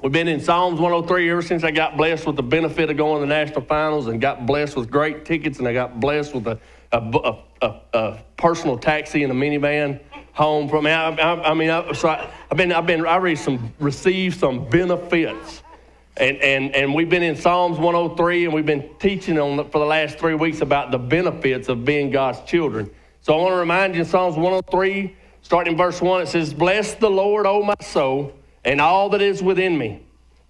We've been in Psalms 103 ever since I got blessed with the benefit of going to the national finals and got blessed with great tickets, and I got blessed with a personal taxi and a minivan home from. Received some benefits, and we've been in Psalms 103, and we've been teaching for the last 3 weeks about the benefits of being God's children. So I want to remind you in Psalms 103, starting in verse 1, it says, "Bless the Lord, O my soul, and all that is within me.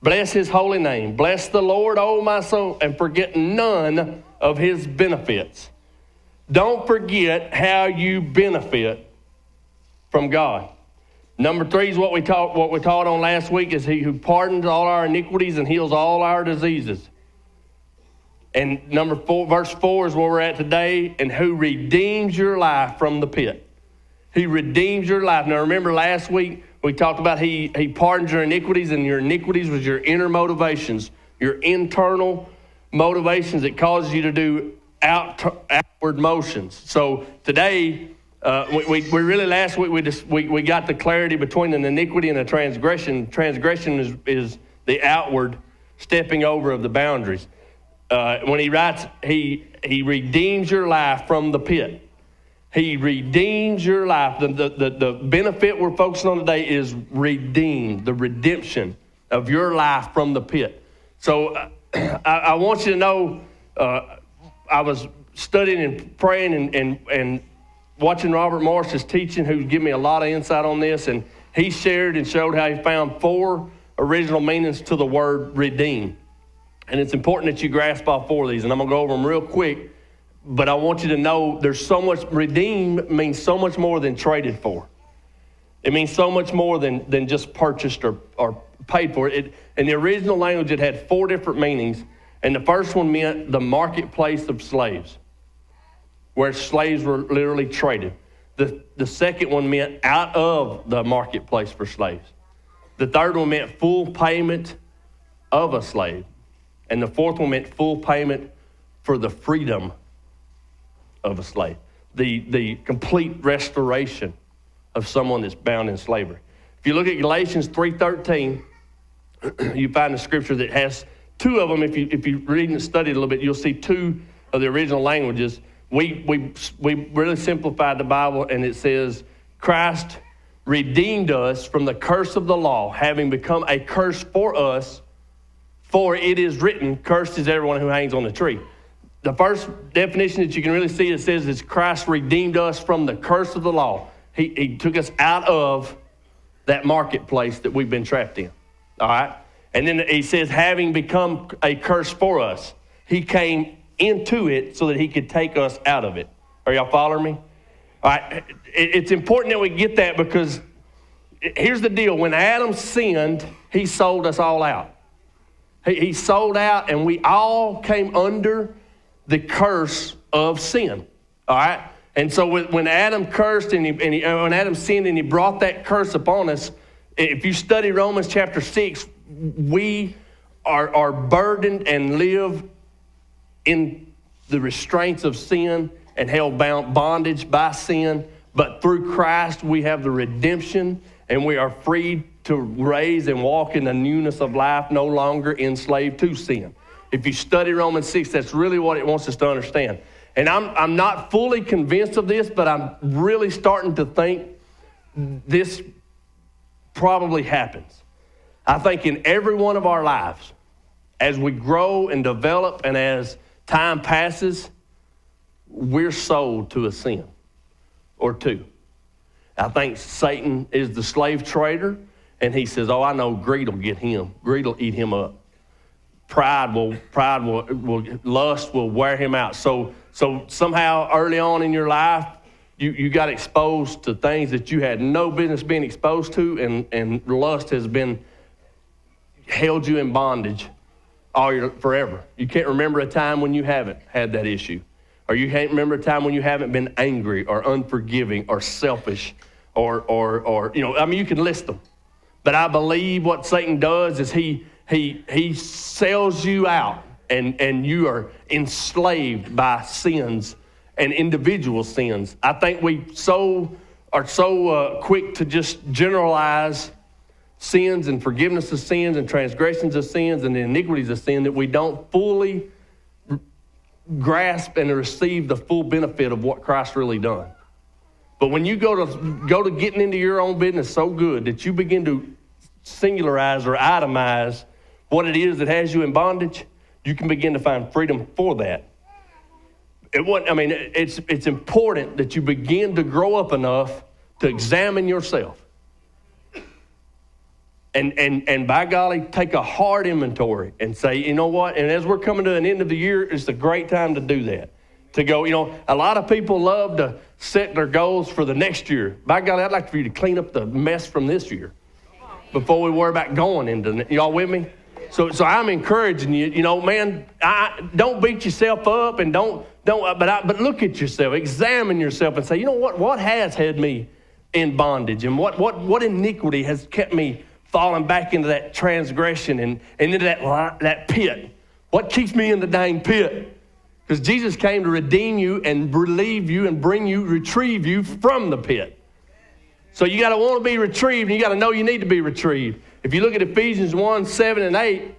Bless his holy name. Bless the Lord, O my soul, and forget none of his benefits." Don't forget how you benefit from God. Number 3 is what we taught on last week, is he who pardons all our iniquities and heals all our diseases. And number 4, verse 4 is where we're at today, and who redeems your life from the pit. He redeems your life. Now remember last week, we talked about he pardons your iniquities, and your iniquities was your inner motivations, your internal motivations that causes you to do outward motions. So today, we really last week we got the clarity between an iniquity and a transgression. Transgression is the outward stepping over of the boundaries. When he writes, he redeems your life from the pit. He redeems your life. The benefit we're focusing on today is redeemed, the redemption of your life from the pit. So I want you to know, I was studying and praying and watching Robert Morris's teaching, who gave me a lot of insight on this, and he shared and showed how he found 4 original meanings to the word redeem. And it's important that you grasp all 4 of these, and I'm going to go over them real quick. But I want you to know there's so much. Redeem means so much more than traded for. It means so much more than just purchased or paid for. In the original language, it had 4 different meanings. And the first one meant the marketplace of slaves, where slaves were literally traded. The second one meant out of the marketplace for slaves. The third one meant full payment of a slave. And the fourth one meant full payment for the freedom of a slave, the complete restoration of someone that's bound in slavery. If you look at Galatians 3:13, you find a scripture that has 2 of them. If you read and study a little bit, you'll see 2 of the original languages. We really simplified the Bible, and it says, Christ redeemed us from the curse of the law, having become a curse for us, for it is written, cursed is everyone who hangs on the tree. The first definition that you can really see, it says, is Christ redeemed us from the curse of the law. He took us out of that marketplace that we've been trapped in. All right? And then he says, having become a curse for us, he came into it so that he could take us out of it. Are y'all following me? All right. It's important that we get that, because here's the deal. When Adam sinned, he sold us all out. He sold out, and we all came under the curse of sin. All right? And so when Adam cursed when Adam sinned and he brought that curse upon us, if you study Romans chapter 6, we are burdened and live in the restraints of sin and held bondage by sin. But through Christ, we have the redemption, and we are freed to raise and walk in the newness of life, no longer enslaved to sin. If you study Romans 6, that's really what it wants us to understand. And I'm not fully convinced of this, but I'm really starting to think this probably happens. I think in every one of our lives, as we grow and develop and as time passes, we're sold to a sin or 2. I think Satan is the slave trader, and he says, oh, I know greed will get him. Greed will eat him up. Pride will lust will wear him out. So somehow early on in your life, you got exposed to things that you had no business being exposed to, and lust has been held you in bondage forever. You can't remember a time when you haven't had that issue. Or you can't remember a time when you haven't been angry or unforgiving or selfish or you can list them. But I believe what Satan does is he sells you out, and you are enslaved by sins and individual sins. I think we are so quick to just generalize sins and forgiveness of sins and transgressions of sins and the iniquities of sin, that we don't fully grasp and receive the full benefit of what Christ really done. But when you go to getting into your own business so good that you begin to singularize or itemize what it is that has you in bondage, you can begin to find freedom for that. It's important that you begin to grow up enough to examine yourself. And by golly, take a hard inventory and say, you know what? And as we're coming to an end of the year, it's a great time to do that. To go, a lot of people love to set their goals for the next year. By golly, I'd like for you to clean up the mess from this year before we worry about going into, y'all with me? So I'm encouraging you, man, don't beat yourself up and but look at yourself, examine yourself and say, what has had me in bondage and what iniquity has kept me falling back into that transgression and into that pit? What keeps me in the dang pit? Because Jesus came to redeem you and relieve you and retrieve you from the pit. So you got to want to be retrieved, and you got to know you need to be retrieved. If you look at Ephesians 1, 7 and 8,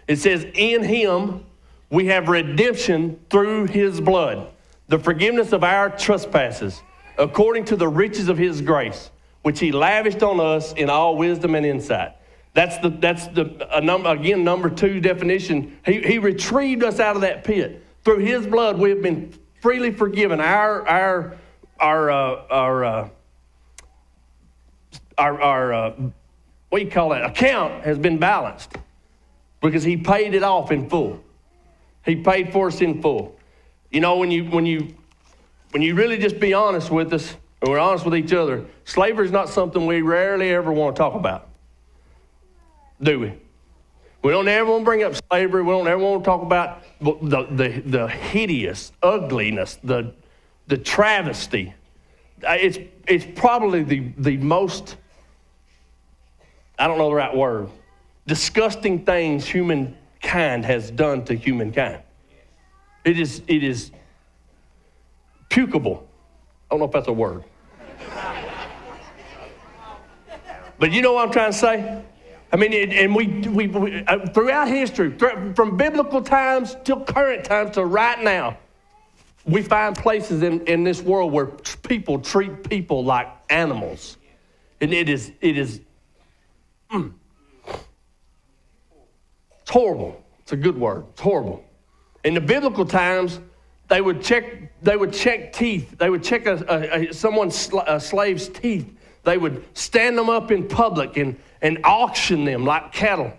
it says, in him we have redemption through his blood, the forgiveness of our trespasses, according to the riches of his grace, which he lavished on us in all wisdom and insight. That's number 2 definition. He retrieved us out of that pit. Through his blood, we have been freely forgiven. Our account has been balanced because he paid it off in full. He paid for us in full. When you really just be honest with us, and we're honest with each other, slavery is not something we rarely ever want to talk about, do we? We don't ever want to bring up slavery. We don't ever want to talk about the hideous ugliness, the travesty. It's probably the most, I don't know the right word, disgusting things humankind has done to humankind. It is pukable. I don't know if that's a word. But you know what I'm trying to say? And we throughout history, from biblical times till current times to right now, we find places in this world where people treat people like animals. And it is it's horrible. It's a good word. It's horrible. In the biblical times, they would check teeth. They would check a slave's teeth. They would stand them up in public and auction them like cattle,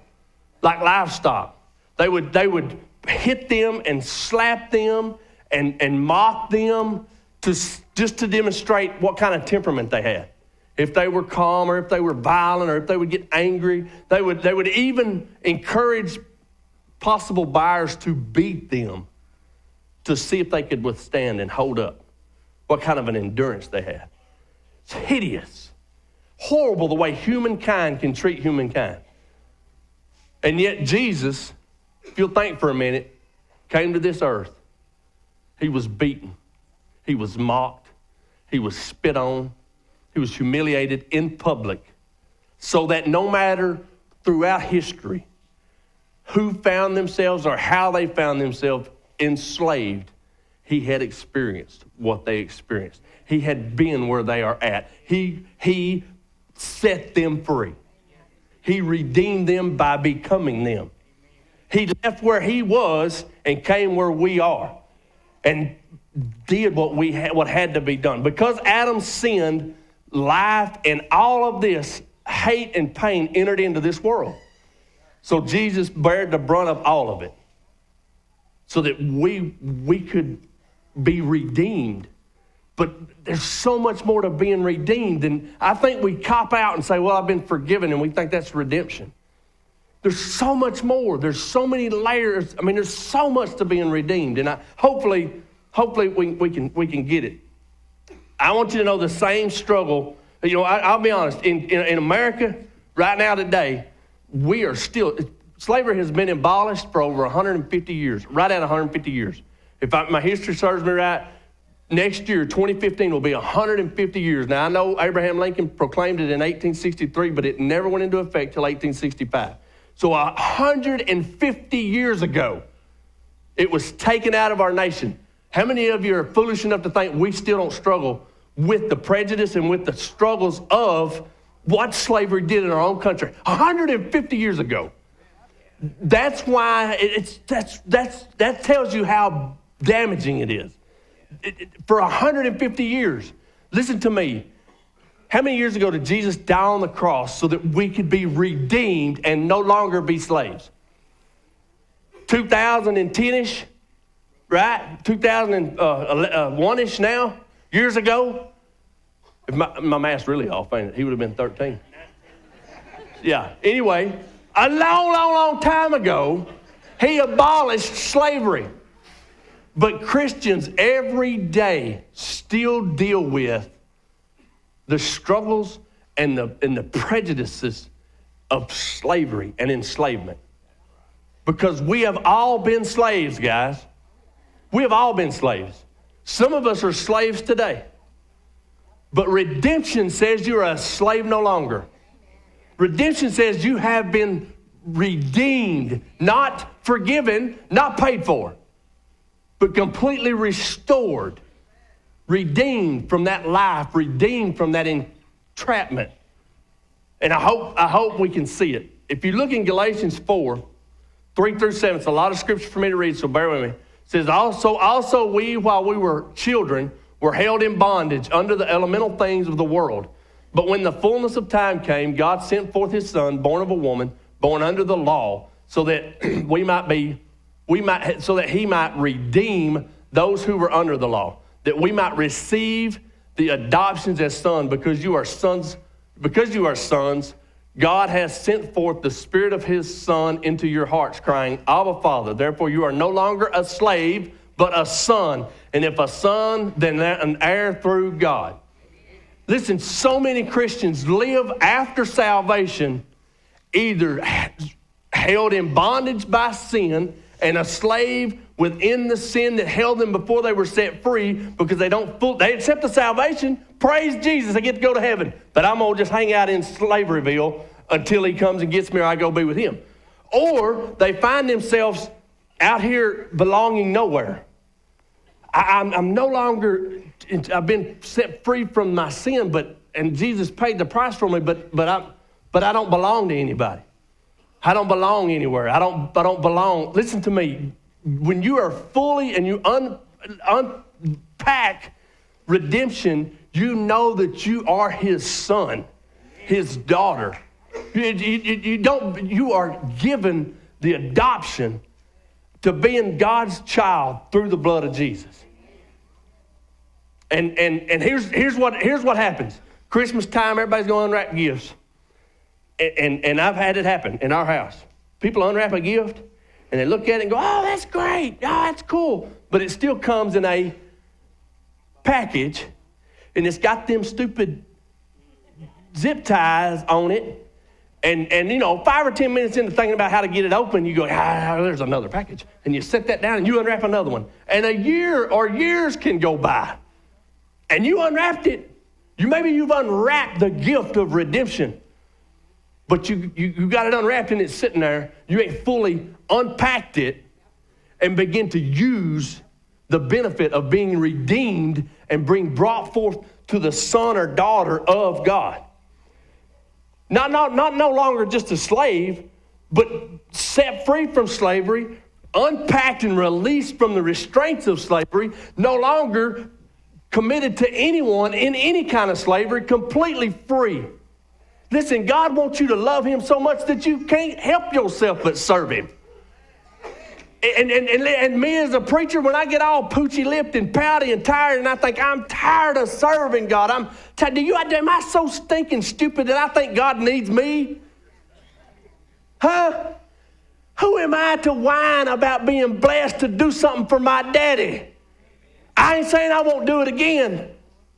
like livestock. They would hit them and slap them and mock them just to demonstrate what kind of temperament they had. If they were calm or if they were violent or if they would get angry, they would even encourage possible buyers to beat them to see if they could withstand and hold up what kind of an endurance they had. It's hideous. Horrible the way humankind can treat humankind. And yet Jesus, if you'll think for a minute, came to this earth. He was beaten. He was mocked. He was spit on. He was humiliated in public, so that no matter throughout history who found themselves or how they found themselves enslaved, he had experienced what they experienced. He had been where they are at. He set them free. He redeemed them by becoming them. He left where he was and came where we are and did what had to be done. Because Adam sinned, life and all of this hate and pain entered into this world. So Jesus bared the brunt of all of it so that we could be redeemed. But there's so much more to being redeemed. And I think we cop out and say, well, I've been forgiven, and we think that's redemption. There's so much more. There's so many layers. There's so much to being redeemed. And hopefully we can get it. I want you to know the same struggle. I'll be honest. In America, right now today, we are still, slavery has been abolished for over 150 years, right at 150 years. If my history serves me right, Next year, 2015, will be 150 years. Now, I know Abraham Lincoln proclaimed it in 1863, but it never went into effect till 1865. So 150 years ago, it was taken out of our nation. How many of you are foolish enough to think we still don't struggle with the prejudice and with the struggles of what slavery did in our own country 150 years ago? That's why that tells you how damaging it is. For 150 years, listen to me. How many years ago did Jesus die on the cross so that we could be redeemed and no longer be slaves? 2010-ish, right? 2001-ish now, years ago. If my math's really off, ain't it? He would have been 13. Yeah, anyway, a long time ago, he abolished slavery. But Christians every day still deal with the struggles and the prejudices of slavery and enslavement. Because we have all been slaves, guys. We have all been slaves. Some of us are slaves today. But redemption says you're a slave no longer. Redemption says you have been redeemed, not forgiven, not paid for, but completely restored, redeemed from that life, redeemed from that entrapment. And I hope we can see it. If you look in Galatians 4, 3 through 7, it's a lot of scripture for me to read, so bear with me. It says, also we, while we were children, were held in bondage under the elemental things of the world. But when the fullness of time came, God sent forth his Son, born of a woman, born under the law, so that so that he might redeem those who were under the law, that we might receive the adoptions as sons. Because you are sons, God has sent forth the Spirit of his Son into your hearts, crying, Abba, Father. Therefore you are no longer a slave, but a son. And if a son, then an heir through God. Listen, so many Christians live after salvation either held in bondage by sin and a slave within the sin that held them before they were set free, because they accept the salvation. Praise Jesus, they get to go to heaven. But I'm going to just hang out in Slaveryville until he comes and gets me, or I go be with him. Or they find themselves out here belonging nowhere. I'm no longer, I've been set free from my sin, and Jesus paid the price for me, but I don't belong to anybody. I don't belong anywhere. I don't belong. Listen to me. When you are fully and you unpack redemption, you know that you are his son, his daughter. You are given the adoption to being God's child through the blood of Jesus. And here's what happens. Christmas time, everybody's going to unwrap gifts. And I've had it happen in our house. People unwrap a gift, and they look at it and go, oh, that's great. Oh, that's cool. But it still comes in a package, and it's got them stupid zip ties on it. And 5 or 10 minutes into thinking about how to get it open, you go, there's another package. And you set that down, and you unwrap another one. And a year or years can go by, and you unwrapped it. Maybe you've unwrapped the gift of redemption. But you got it unwrapped and it's sitting there. You ain't fully unpacked it and begin to use the benefit of being redeemed and brought forth to the son or daughter of God. Not no longer just a slave, but set free from slavery, unpacked and released from the restraints of slavery, no longer committed to anyone in any kind of slavery, completely free. Listen, God wants you to love him so much that you can't help yourself but serve him. And me as a preacher, when I get all poochy-lipped and pouty and tired, and I think I'm tired of serving God, am I so stinking stupid that I think God needs me? Huh? Who am I to whine about being blessed to do something for my daddy? I ain't saying I won't do it again.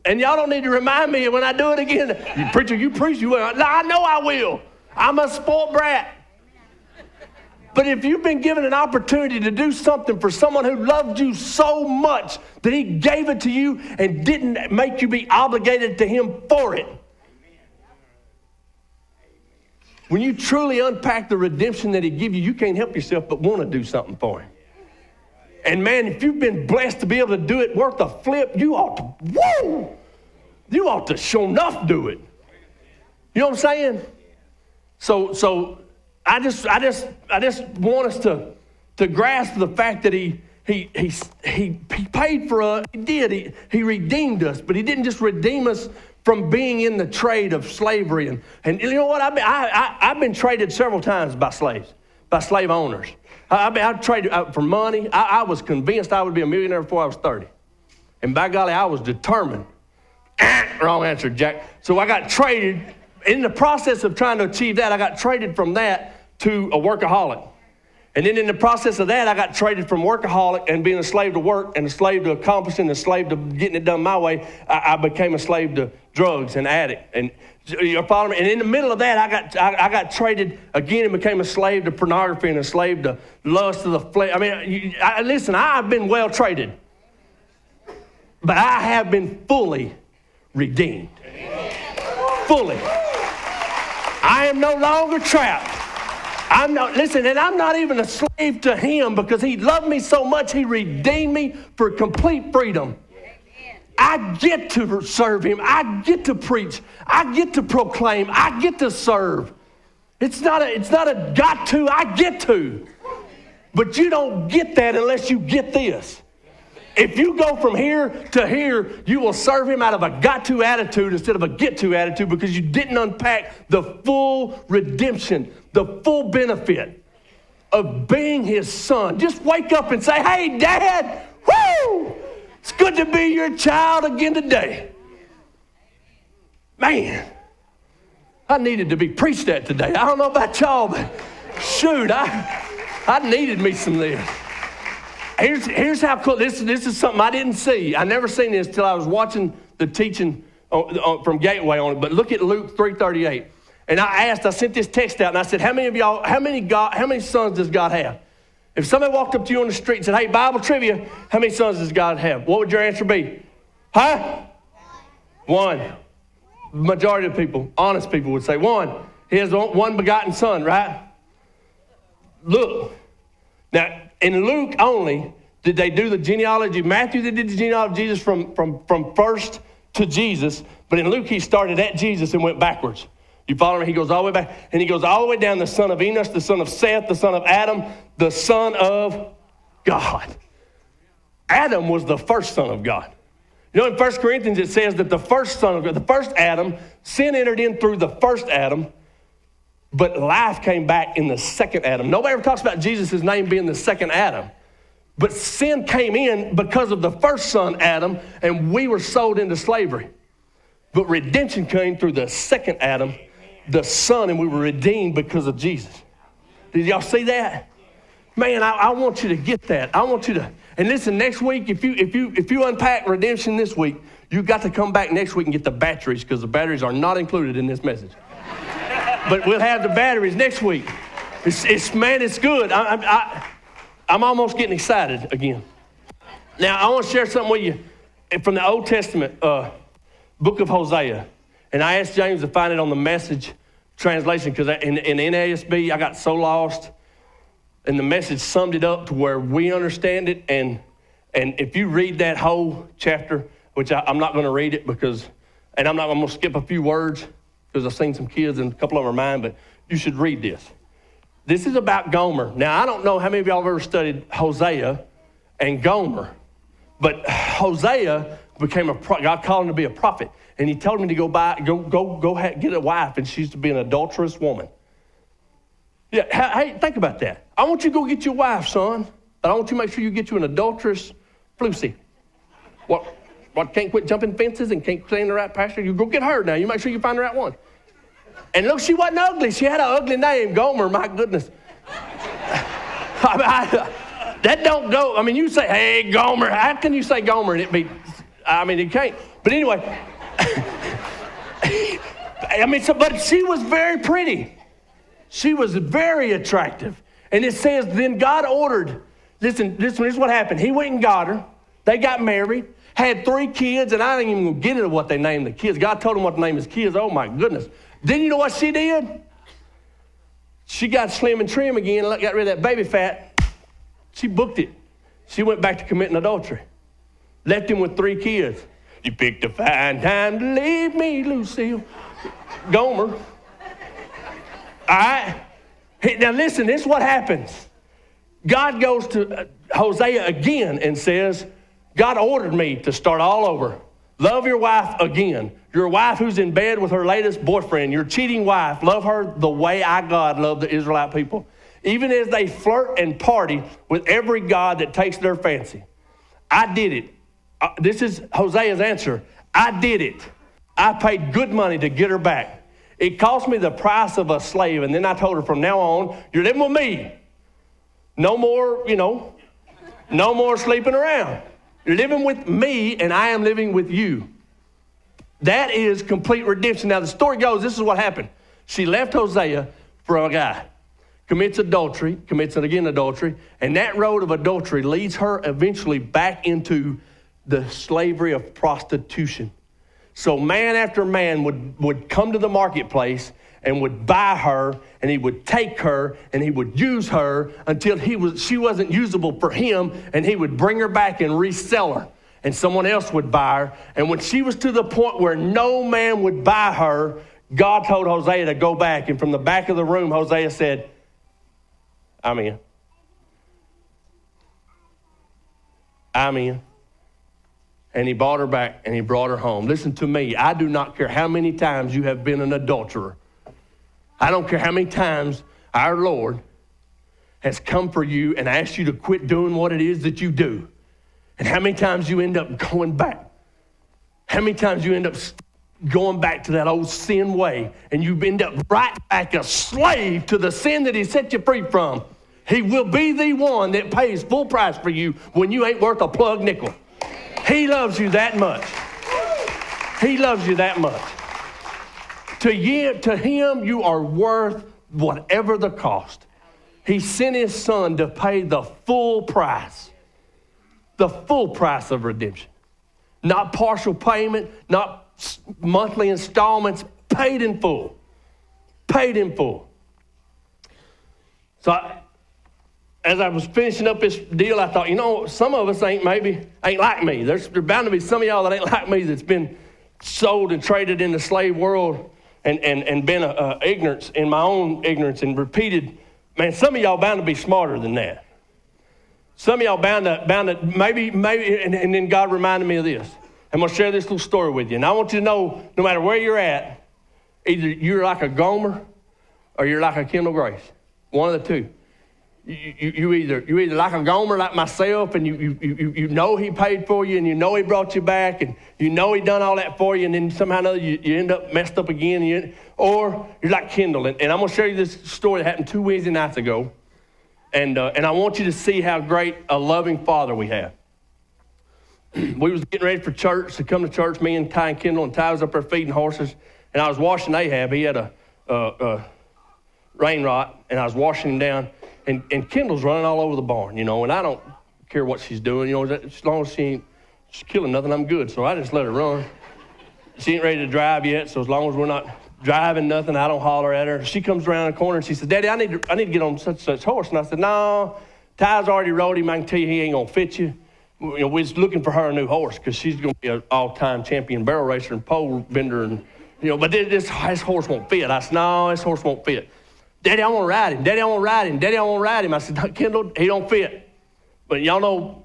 And y'all don't need to remind me when I do it again. You preach, you will. I know I will. I'm a spoiled brat. But if you've been given an opportunity to do something for someone who loved you so much that he gave it to you and didn't make you be obligated to him for it, when you truly unpack the redemption that he gave you, you can't help yourself but want to do something for him. And man, if you've been blessed to be able to do it worth a flip, you ought to sure enough do it. You know what I'm saying? So I just want us to grasp the fact that he paid for us. He did. He redeemed us, but he didn't just redeem us from being in the trade of slavery. And you know what? I've been traded several times by slaves, by slave owners. I've traded for money. I was convinced I would be a millionaire before I was 30. And by golly, I was determined. Wrong answer, Jack. So I got traded. In the process of trying to achieve that, I got traded from that to a workaholic. And then in the process of that, I got traded from workaholic and being a slave to work and a slave to accomplishing and a slave to getting it done my way. I became a slave to drugs and addict. And you're following me? And in the middle of that, I got traded again and became a slave to pornography and a slave to lust of the flesh. I mean, listen, I've been well traded. But I have been fully redeemed. Fully. I am no longer trapped. I'm not even a slave to him because he loved me so much, he redeemed me for complete freedom. I get to serve him. I get to preach. I get to proclaim. I get to serve. It's not a got to, I get to. But you don't get that unless you get this. If you go from here to here, you will serve him out of a got-to attitude instead of a get-to attitude because you didn't unpack the full redemption, the full benefit of being his son. Just wake up and say, hey, Dad, woo! It's good to be your child again today. Man, I needed to be preached at today. I don't know about y'all, but shoot, I needed me some of this. Here's how cool. This is something I didn't see. I never seen this till I was watching the teaching from Gateway on it. But look at Luke 3:38. And I sent this text out, and I said, how many sons does God have? If somebody walked up to you on the street and said, hey, Bible trivia, how many sons does God have? What would your answer be? Huh? One. Majority of people, honest people, would say one. He has one begotten son, right? Look. Now, in Luke only did they do the genealogy. Matthew, they did the genealogy of Jesus from first to Jesus. But in Luke, he started at Jesus and went backwards. You follow me? He goes all the way back. And he goes all the way down, the son of Enos, the son of Seth, the son of Adam, the son of God. Adam was the first son of God. You know, in 1 Corinthians, it says that the first son of God, the first Adam, sin entered in through the first Adam, but life came back in the second Adam. Nobody ever talks about Jesus' name being the second Adam. But sin came in because of the first son, Adam, and we were sold into slavery. But redemption came through the second Adam, the son, and we were redeemed because of Jesus. Did y'all see that? Man, I want you to get that. I want you to, and listen, next week, if you unpack redemption this week, you got to come back next week and get the batteries because the batteries are not included in this message. But we'll have the batteries next week. It's good. I'm almost getting excited again. Now, I want to share something with you from the Old Testament book of Hosea. And I asked James to find it on the Message translation because in NASB, I got so lost. And the Message summed it up to where we understand it. And if you read that whole chapter, which I'm not going to read it and I'm going to skip a few words, because I've seen some kids and a couple of them are mine, but you should read this. This is about Gomer. Now, I don't know how many of y'all have ever studied Hosea and Gomer, but Hosea became God called him to be a prophet, and he told him to go get a wife, and she used to be an adulterous woman. Yeah, hey, think about that. I want you to go get your wife, son, but I want you to make sure you get you an adulterous Lucy. What, can't quit jumping fences and can't stay in the right pasture? You go get her now. You make sure you find the right one. And look, she wasn't ugly. She had an ugly name, Gomer. My goodness. That don't go. I mean, you say, hey, Gomer. How can you say Gomer and it be, it can't. But anyway, but she was very pretty. She was very attractive. And it says, then God ordered, listen, this is what happened. He went and got her. They got married, had 3 kids, and I didn't even get into what they named the kids. God told them what to name his kids. Oh, my goodness. Then you know what she did? She got slim and trim again, got rid of that baby fat. She booked it. She went back to committing adultery. Left him with 3 kids. You picked a fine time to leave me, Lucille. Gomer. All right? Now listen, this is what happens. God goes to Hosea again and says, God ordered me to start all over. Love your wife again. Your wife who's in bed with her latest boyfriend, your cheating wife, love her the way God loved the Israelite people. Even as they flirt and party with every god that takes their fancy. I did it. This is Hosea's answer. I did it. I paid good money to get her back. It cost me the price of a slave. And then I told her, from now on, you're living with me. No more, no more sleeping around. You're living with me, and I am living with you. That is complete redemption. Now, the story goes, this is what happened. She left Hosea for a guy. Commits adultery, and that road of adultery leads her eventually back into the slavery of prostitution. So man after man would come to the marketplace and would buy her, and he would take her, and he would use her until she wasn't usable for him, and he would bring her back and resell her, and someone else would buy her. And when she was to the point where no man would buy her, God told Hosea to go back, and from the back of the room, Hosea said, I'm in. And he bought her back, and he brought her home. Listen to me. I do not care how many times you have been an adulterer. I don't care how many times our Lord has come for you and asked you to quit doing what it is that you do. And how many times you end up going back. How many times you end up going back to that old sin way, and you end up right back a slave to the sin that he set you free from. He will be the one that pays full price for you when you ain't worth a plug nickel. He loves you that much. He loves you that much. To him, you are worth whatever the cost. He sent his son to pay the full price of redemption. Not partial payment, not monthly installments, paid in full. Paid in full. So as I was finishing up this deal, I thought, some of us ain't like me. There's bound to be some of y'all that ain't like me, that's been sold and traded in the slave world and been ignorance in my own ignorance and repeated. Man, some of y'all bound to be smarter than that. Some of y'all bound to maybe, and then God reminded me of this. I'm going to share this little story with you. And I want you to know, no matter where you're at, either you're like a Gomer or you're like a Kendall Grace. One of the two. You either like a Gomer like myself, and you know he paid for you, and you know he brought you back, and you know he done all that for you, and then somehow or another you end up messed up again. Or you're like Kendall. And I'm going to share you this story that happened 2 Wednesday nights ago. And I want you to see how great a loving Father we have. We was getting ready for church, to come to church, me and Ty and Kendall, and Ty was up there feeding horses. And I was washing Ahab. He had a rain rot, and I was washing him down. And Kendall's running all over the barn, and I don't care what she's doing. As long as she's killing nothing, I'm good. So I just let her run. She ain't ready to drive yet, so as long as we're not driving nothing, I don't holler at her. She comes around the corner, and she said, Daddy, I need to get on such horse. And I said, no, Ty's already rode him. I can tell you he ain't going to fit you. We're just looking for her a new horse because she's going to be an all-time champion barrel racer and pole bender. And but this horse won't fit. I said, no, this horse won't fit. Daddy, I want to ride him. Daddy, I want to ride him. Daddy, I want to ride him. I said, Kendall, he don't fit. But y'all know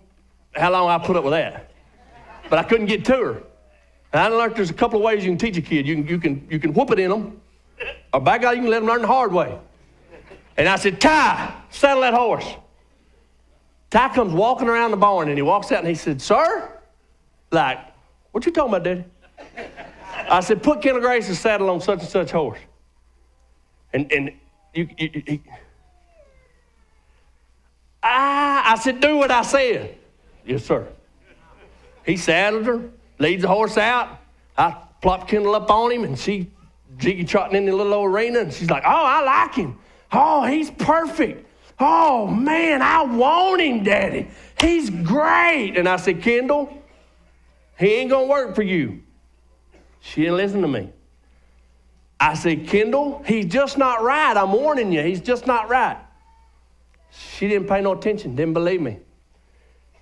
how long I put up with that. But I couldn't get to her. And I learned there's a couple of ways you can teach a kid. You can whoop it in them. Or by God, you can let them learn the hard way. And I said, Ty, saddle that horse. Ty comes walking around the barn, and he walks out, and he said, sir? Like, what you talking about, Daddy? I said, put Kendall Grace's saddle on such and such horse. And I said, do what I said. Yes, sir. He saddled her, leads the horse out. I plopped Kendall up on him, and she jiggy-trotting in the little old arena, and she's like, oh, I like him. Oh, he's perfect. Oh, man, I want him, Daddy. He's great. And I said, Kendall, he ain't going to work for you. She didn't listen to me. I said, Kendall, he's just not right. I'm warning you, he's just not right. She didn't pay no attention, didn't believe me.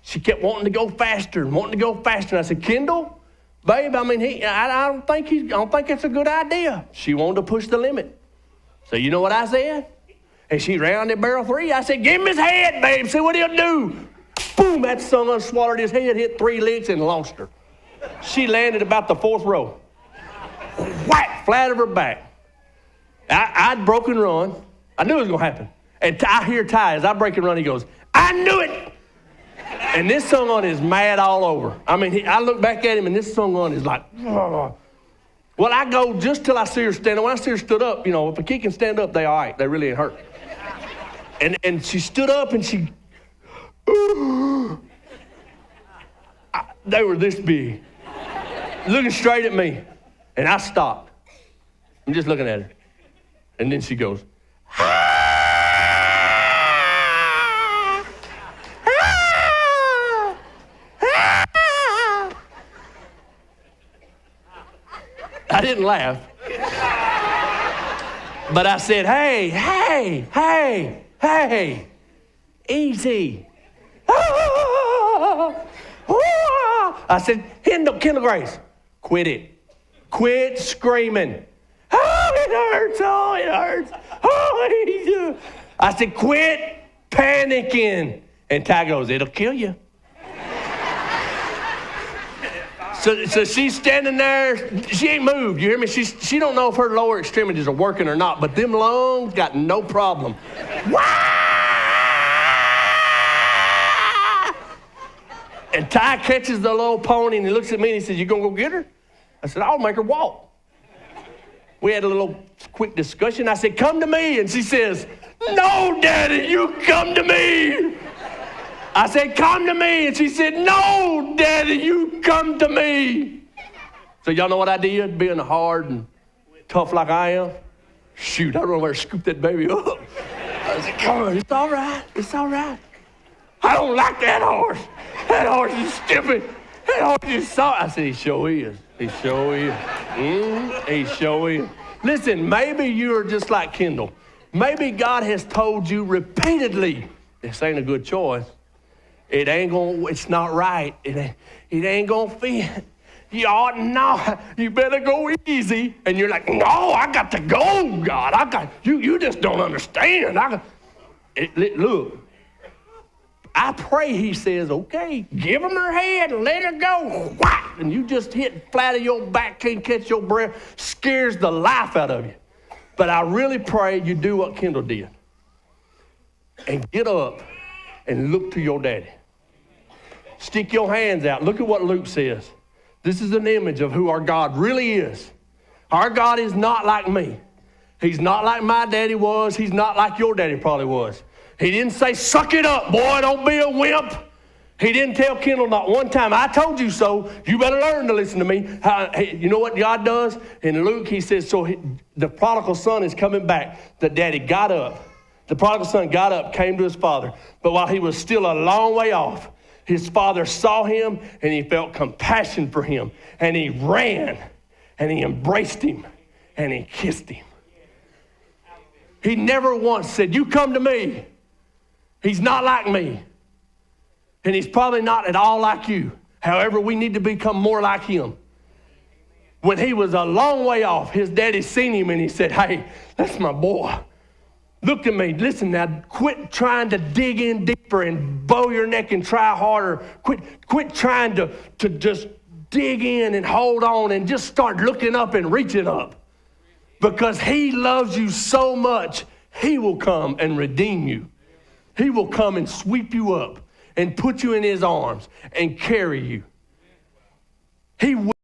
She kept wanting to go faster and wanting to go faster. And I said, Kendall, babe, I mean, I don't think it's a good idea. She wanted to push the limit. So you know what I said? And she rounded barrel 3. I said, give him his head, babe. See what he'll do. Boom, that son unswallowed his head, hit 3 licks and lost her. She landed about the 4th row. Whack, flat of her back. I'd broke and run. I knew it was going to happen. And I hear Ty, as I break and run, he goes, I knew it. And this son is mad all over. I mean, I look back at him, and this son is like, oh. Well, I go just till I see her stand up. When I see her stood up, you know, if a kid can stand up, they all right. They really ain't hurt. And she stood up, and she, they were this big, looking straight at me. And I stopped. I'm just looking at her. And then she goes, I didn't laugh. But I said, hey, easy. I said, Kendall Grace, quit it. Quit screaming. Oh, it hurts. Oh, it hurts. Oh, I said, quit panicking. And Ty goes, it'll kill you. So she's standing there. She ain't moved. You hear me? She don't know if her lower extremities are working or not, but them lungs got no problem. And Ty catches the little pony and he looks at me and he says, you gonna go get her? I said, I'll make her walk. We had a little quick discussion. I said, come to me. And she says, no, Daddy, you come to me. I said, come to me. And she said, no, Daddy, you come to me. So y'all know what I did, being hard and tough like I am? Shoot, I don't know where to scoop that baby up. I said, come on, it's all right. It's all right. I don't like that horse. That horse is stupid. That horse is soft. I said, he sure is. He sure is. He sure is. Listen, maybe you're just like Kendall. Maybe God has told you repeatedly, this ain't a good choice. It's not right. It ain't gonna fit. You ought not. You better go easy. And you're like, no, I got to go, God. You just don't understand. Look, I pray he says, okay, give him her head and let her go. Whack! And you just hit flat of your back, can't catch your breath, scares the life out of you. But I really pray you do what Kendall did. And get up and look to your daddy. Stick your hands out. Look at what Luke says. This is an image of who our God really is. Our God is not like me. He's not like my daddy was. He's not like your daddy probably was. He didn't say, suck it up, boy, don't be a wimp. He didn't tell Kendall not one time, I told you so. You better learn to listen to me. You know what God does? In Luke, he says, the prodigal son is coming back. The daddy got up. The prodigal son got up, came to his father. But while he was still a long way off, his father saw him and he felt compassion for him. And he ran and he embraced him and he kissed him. He never once said, you come to me. He's not like me. And he's probably not at all like you. However, we need to become more like him. When he was a long way off, his daddy seen him and he said, hey, that's my boy. Look at me. Listen now, quit trying to dig in deeper and bow your neck and try harder. Quit trying to just dig in and hold on and just start looking up and reaching up. Because he loves you so much, he will come and redeem you. He will come and sweep you up and put you in his arms and carry you. He will.